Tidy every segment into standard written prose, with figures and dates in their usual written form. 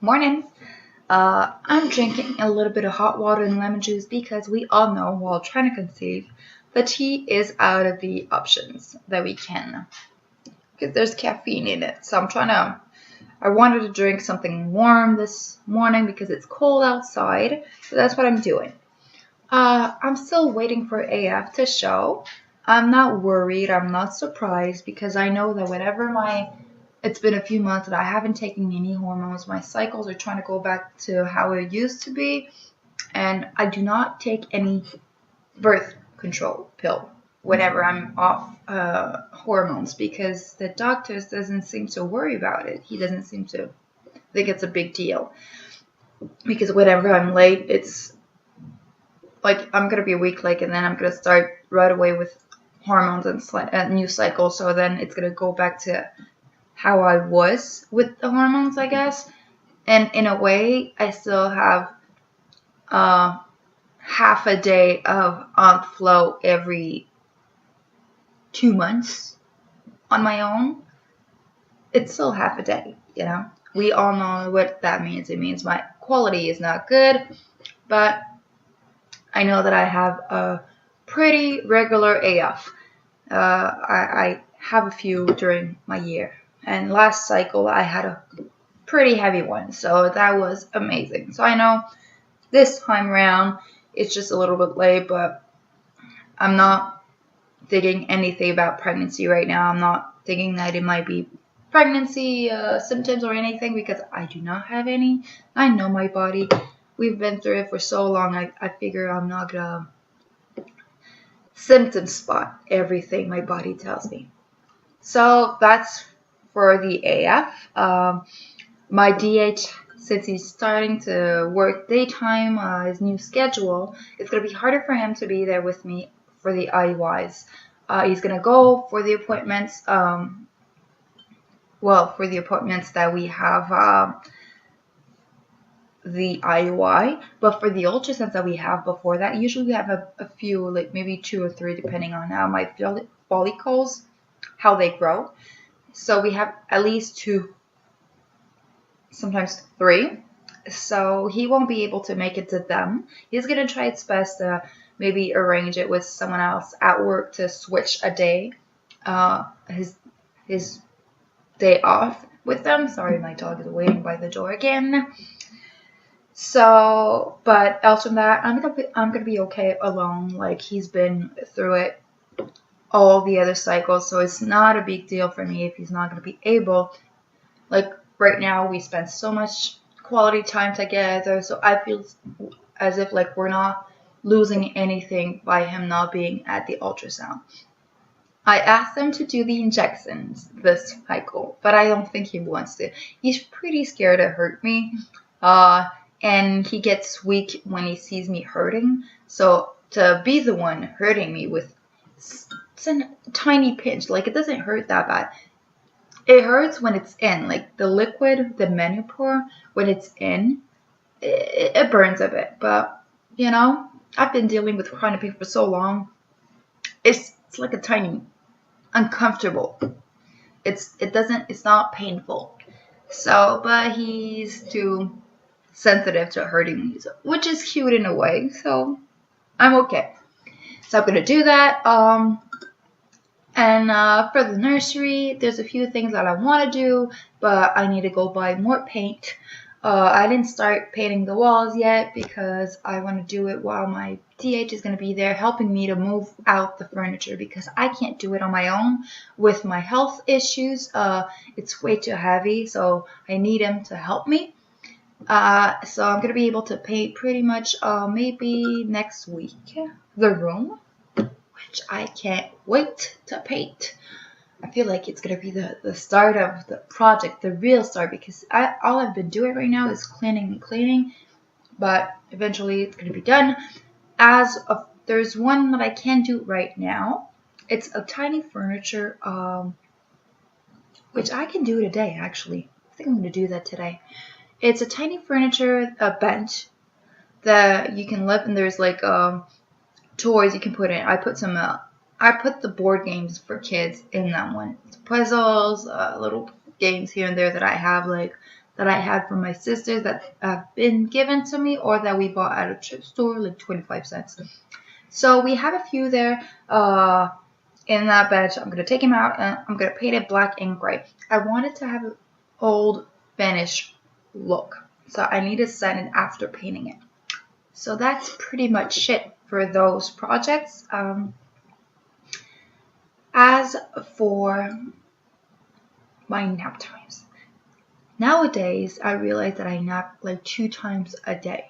Morning. I'm drinking a little bit of hot water and lemon juice because we all know while trying to conceive, the tea is out of the options that we can because there's caffeine in it. So I wanted to drink something warm this morning because it's cold outside. So that's what I'm doing. I'm still waiting for AF to show. I'm not worried. I'm not surprised because I know that it's been a few months that I haven't taken any hormones. My cycles are trying to go back to how it used to be. And I do not take any birth control pill whenever I'm off hormones because the doctors doesn't seem to worry about it. He doesn't seem to think it's a big deal. Because whenever I'm late, it's like I'm going to be a week late and then I'm going to start right away with hormones and new cycles. So then it's going to go back to how I was with the hormones, I guess. And in a way, I still have half a day of flow every 2 months on my own. It's still half a day, you know. We all know what that means. It means my quality is not good, but I know that I have a pretty regular AF. I have a few during my year. And last cycle, I had a pretty heavy one. So that was amazing. So I know this time around, it's just a little bit late, but I'm not thinking anything about pregnancy right now. I'm not thinking that it might be pregnancy symptoms or anything because I do not have any. I know my body. We've been through it for so long. I figure I'm not going to symptom spot everything my body tells me. So that's for the AF. My DH, since he's starting to work daytime, his new schedule, it's going to be harder for him to be there with me for the IUIs. He's going to go for the appointments, for the appointments that we have the IUI, but for the ultrasounds that we have before that, usually we have a few, like maybe 2 or 3, depending on how my follicles, how they grow. So we have at least 2, sometimes 3. So he won't be able to make it to them. He's going to try his best to maybe arrange it with someone else at work to switch a day, his day off with them. Sorry, my dog is waiting by the door again. So, but else from that, I'm gonna be okay alone. Like he's been through it all the other cycles, so it's not a big deal for me if he's not gonna be able. Like right now, we spend so much quality time together, so I feel as if like we're not losing anything by him not being at the ultrasound. I asked him to do the injections this cycle, but I don't think he wants to. He's pretty scared to hurt me. And he gets weak when he sees me hurting. So to be the one hurting me with it's a tiny pinch, like it doesn't hurt that bad. It hurts when it's in, like the liquid, the Menopur, when it's in, it burns a bit. But you know, I've been dealing with chronic pain for so long. It's like a tiny uncomfortable. It's not painful. So, but he's too sensitive to hurting me, which is cute in a way, so I'm okay. So I'm going to do that. And for the nursery, there's a few things that I want to do, but I need to go buy more paint. I didn't start painting the walls yet because I want to do it while my DH is going to be there helping me to move out the furniture because I can't do it on my own with my health issues. It's way too heavy, so I need him to help me. So I'm going to be able to paint pretty much maybe next week the room, which I can't wait to paint. I feel like it's going to be the start of the project, the real start, because all I've been doing right now is cleaning, but eventually it's going to be done. There's one that I can do right now. It's a tiny furniture, which I can do today, actually. I think I'm going to do that today. It's a tiny furniture, a bench that you can lift, and there's like toys you can put in. I put the board games for kids in that one. It's puzzles, little games here and there that I have, like that I had from my sisters that have been given to me or that we bought at a thrift store, like 25 cents. So we have a few there in that bench. I'm going to take them out and I'm going to paint it black and gray. I wanted to have an old finish look, so I need to set it after painting it. So that's pretty much it for those projects. As for my nap times, nowadays I realize that I nap like 2 times a day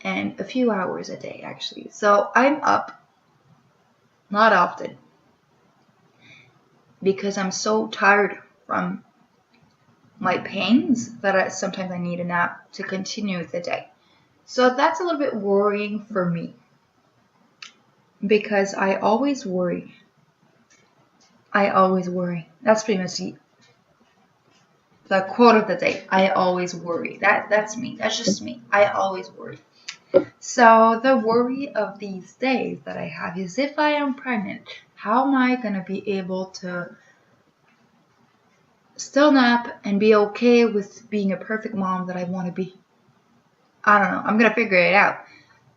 and a few hours a day actually. So I'm up not often because I'm so tired from my pains that sometimes I need a nap to continue the day. So that's a little bit worrying for me because I always worry. That's pretty much the quote of the day. I always worry. That's me. That's just me. I always worry. So the worry of these days that I have is if I am pregnant, how am I going to be able to still nap and be okay with being a perfect mom that I want to be? I don't know. I'm going to figure it out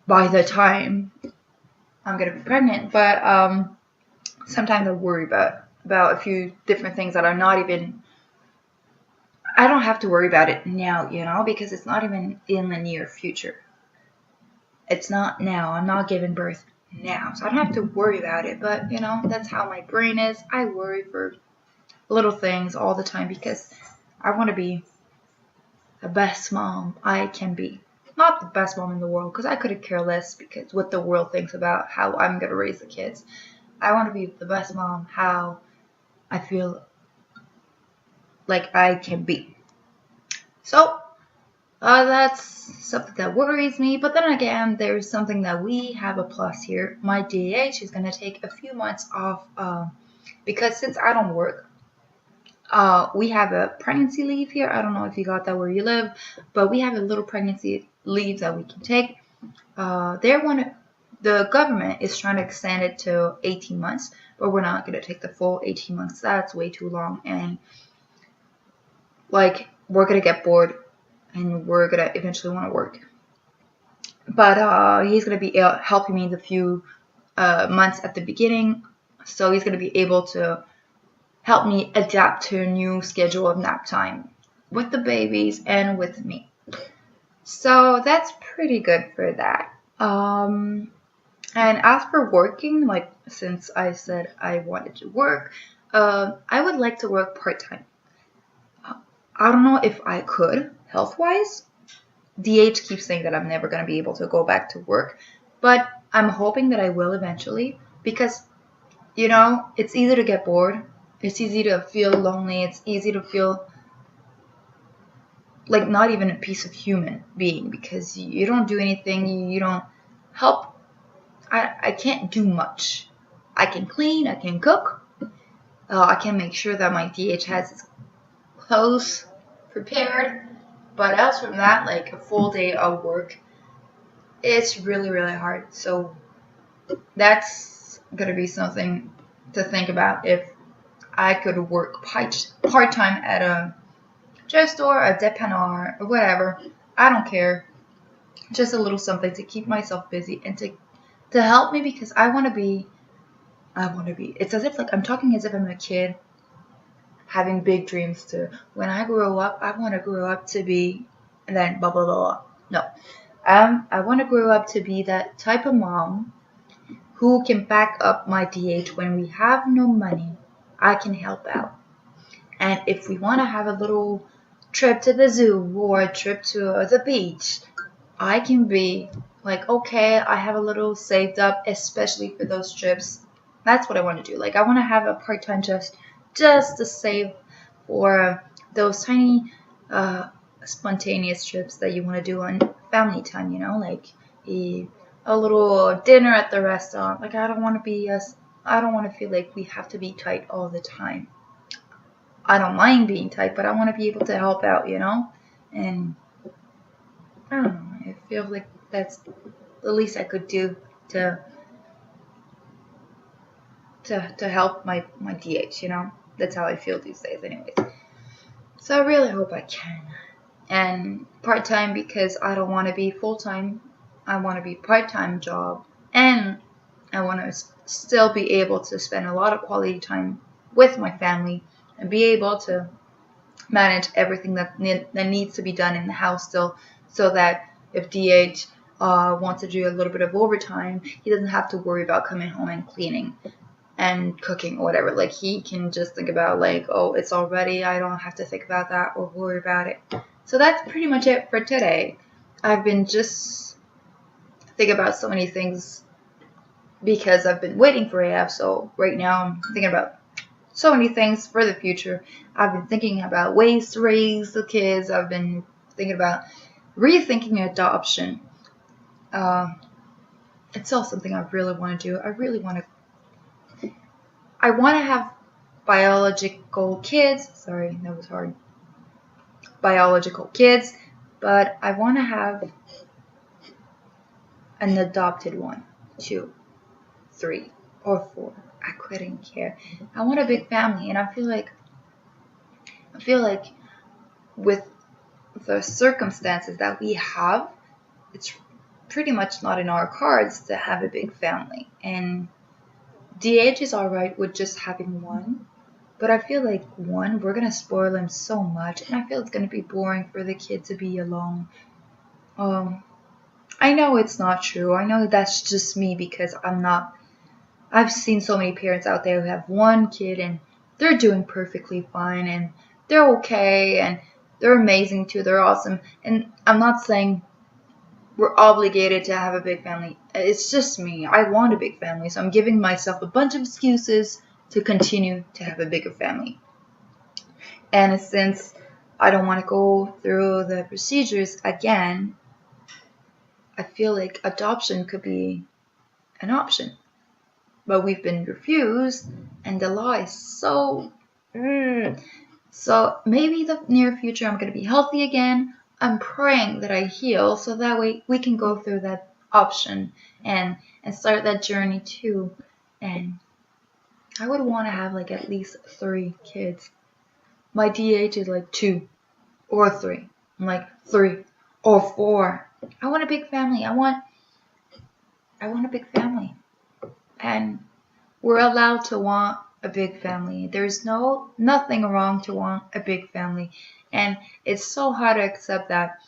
by the time I'm going to be pregnant. But sometimes I worry about a few different things that are not even, I don't have to worry about it now, because it's not even in the near future. It's not now. I'm not giving birth now. So I don't have to worry about it. But, that's how my brain is. I worry for little things all the time because I want to be the best mom I can be. Not the best mom in the world because I could care less because what the world thinks about how I'm going to raise the kids. I want to be the best mom how I feel like I can be. So that's something that worries me. But then again, there's something that we have a plus here. My DH is going to take a few months off because since I don't work, we have a pregnancy leave here. I don't know if you got that where you live, but we have a little pregnancy leave that we can take. The government is trying to extend it to 18 months, but we're not going to take the full 18 months. That's way too long. And we're going to get bored and we're going to eventually want to work. But he's going to be helping me the few months at the beginning. So he's going to be able to help me adapt to a new schedule of nap time with the babies and with me. So that's pretty good for that. And as for working, since I said I wanted to work, I would like to work part-time. I don't know if I could, health-wise. DH keeps saying that I'm never going to be able to go back to work, but I'm hoping that I will eventually because, it's easy to get bored. It's easy to feel lonely. It's easy to feel like not even a piece of human being because you don't do anything. You don't help. I can't do much. I can clean. I can cook. I can make sure that my DH has his clothes prepared. But else from that, a full day of work, it's really, really hard. So that's going to be something to think about if I could work part-time at a thrift store, a dépanneur, or whatever. I don't care. Just a little something to keep myself busy and to help me because I want to be. It's as if I'm talking as if I'm a kid having big dreams to when I grow up, I want to grow up to be, and then blah, blah, blah. No. I want to grow up to be that type of mom who can back up my DH when we have no money. I can help out. And if we want to have a little trip to the zoo or a trip to the beach, I can be okay, I have a little saved up, especially for those trips. That's what I want to do. I want to have a part-time just to save for those tiny spontaneous trips that you want to do on family time, a little dinner at the restaurant. I don't want to feel like we have to be tight all the time. I don't mind being tight, but I want to be able to help out, and I don't know, I feel like that's the least I could do to help my DH, that's how I feel these days anyways. So I really hope I can. And part-time because I don't want to be full-time. I want to be part-time job. And I want to still be able to spend a lot of quality time with my family and be able to manage everything that needs to be done in the house still, so that if DH wants to do a little bit of overtime, he doesn't have to worry about coming home and cleaning and cooking or whatever. Like, he can just think about, like, oh, it's all ready, I don't have to think about that or worry about it. So that's pretty much it for today. I've been just thinking about so many things because I've been waiting for AF. So right now I'm thinking about so many things for the future. I've been thinking about ways to raise the kids. I've been thinking about rethinking adoption. It's all something I really want to do. I want to have biological kids. Sorry, that was hard. Biological kids, but I want to have an adopted one, 2, 3, or 4. I couldn't care. I want a big family, and I feel like with the circumstances that we have, it's pretty much not in our cards to have a big family. And DH is alright with just having one, but I feel like one, we're gonna spoil him so much, and I feel it's gonna be boring for the kid to be alone. I know it's not true. I know that's just me because I've seen so many parents out there who have one kid and they're doing perfectly fine and they're okay and they're amazing too. They're awesome. And I'm not saying we're obligated to have a big family. It's just me. I want a big family, so I'm giving myself a bunch of excuses to continue to have a bigger family. And since I don't want to go through the procedures again, I feel like adoption could be an option. But we've been refused, and the law is so... So maybe the near future I'm going to be healthy again. I'm praying that I heal so that way we can go through that option and start that journey too. And I would want to have like at least 3 kids. My DH is like 2 or 3. I'm like 3 or 4. I want a big family. I want a big family. And we're allowed to want a big family. There's nothing wrong to want a big family. And it's so hard to accept that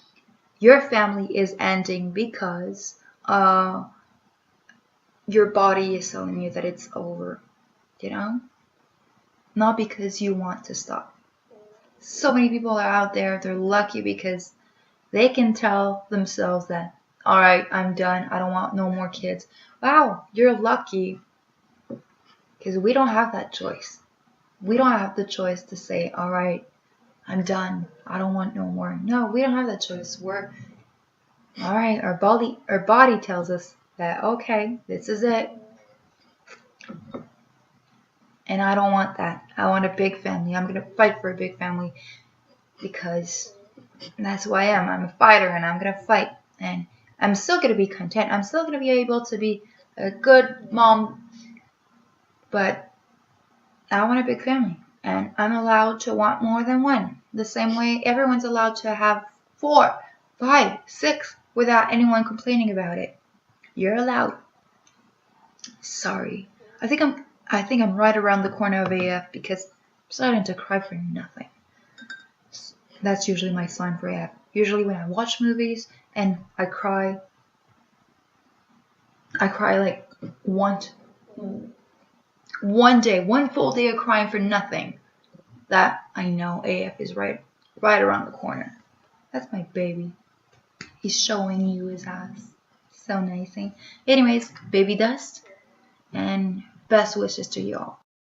your family is ending because your body is telling you that it's over, you know? Not because you want to stop. So many people are out there, they're lucky because they can tell themselves that, alright, I'm done, I don't want no more kids. Wow, you're lucky. Because we don't have that choice. We don't have the choice to say, alright, I'm done, I don't want no more. No, we don't have that choice. We're alright, our body tells us that, okay, this is it. And I don't want that. I want a big family. I'm going to fight for a big family because that's who I am. I'm a fighter and I'm going to fight. And I'm still going to be content. I'm still going to be able to be a good mom. But I want a big family. And I'm allowed to want more than one. The same way everyone's allowed to have 4, 5, 6 without anyone complaining about it. You're allowed. Sorry. I think I'm right around the corner of AF because I'm starting to cry for nothing. That's usually my sign for AF. Usually when I watch movies and I cry like one full day of crying for nothing. That I know AF is right around the corner. That's my baby. He's showing you his ass. So nice. Anyways, baby dust and best wishes to y'all.